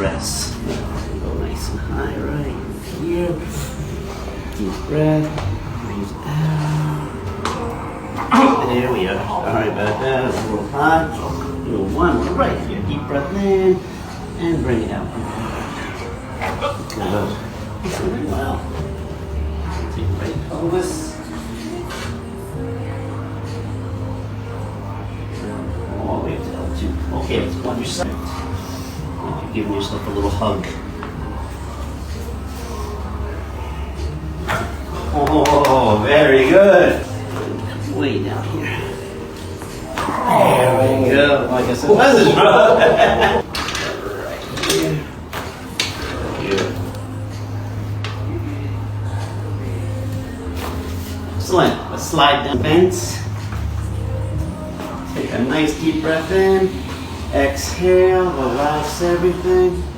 Rest. Go nice and high right here. Deep breath. Breathe out. There we are. Sorry about that. A little high. Do one more right here. Deep breath in and bring it out. Good. Doing well. Take right pelvis. All the way up to L2. Okay, let's go on your side. You're giving yourself a little hug. Oh, very good. Way down here. There we go. Like I said, this is rough. Right here. Good. Excellent. Let's slide down fence. Take a nice deep breath in. Exhale, relax everything.